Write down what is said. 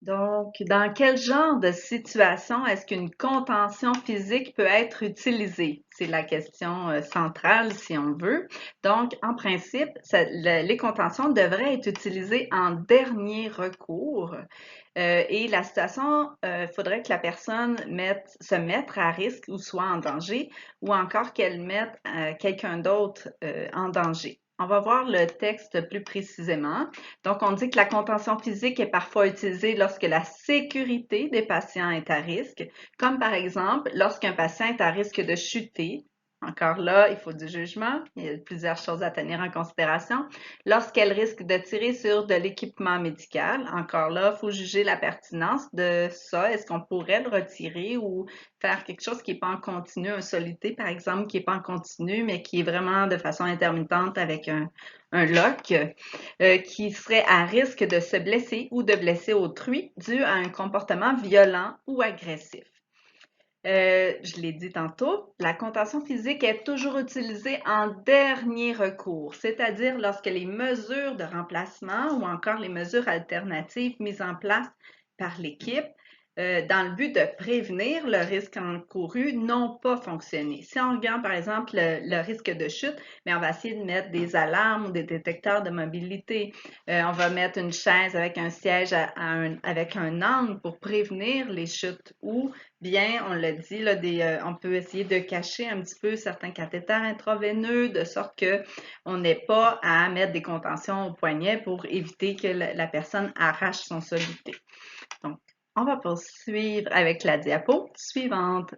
Donc, dans quel genre de situation est-ce qu'une contention physique peut être utilisée? C'est la question centrale, si on veut. Donc, en principe, les contentions devraient être utilisées en dernier recours. Et la situation, faudrait que la personne se mette à risque ou soit en danger, ou encore qu'elle mette quelqu'un d'autre en danger. On va voir le texte plus précisément. Donc, on dit que la contention physique est parfois utilisée lorsque la sécurité des patients est à risque, comme par exemple lorsqu'un patient est à risque de chuter. Encore là, il faut du jugement. Il y a plusieurs choses à tenir en considération. Lorsqu'elle risque de tirer sur de l'équipement médical, encore là, il faut juger la pertinence de ça. Est-ce qu'on pourrait le retirer ou faire quelque chose qui n'est pas en continu, un solité, par exemple, qui n'est pas en continu, mais qui est vraiment de façon intermittente avec un lock, qui serait à risque de se blesser ou de blesser autrui dû à un comportement violent ou agressif. Je l'ai dit tantôt, la contention physique est toujours utilisée en dernier recours, c'est-à-dire lorsque les mesures de remplacement ou encore les mesures alternatives mises en place par l'équipe dans le but de prévenir le risque encouru n'ont pas fonctionné. Si on regarde par exemple le risque de chute, mais on va essayer de mettre des alarmes ou des détecteurs de mobilité. On va mettre une chaise avec un siège avec un angle pour prévenir les chutes ou bien, on l'a dit, là, on peut essayer de cacher un petit peu certains cathéters intraveineux de sorte qu'on n'ait pas à mettre des contentions au poignet pour éviter que la personne arrache son soluté. Donc, on va poursuivre avec la diapo suivante.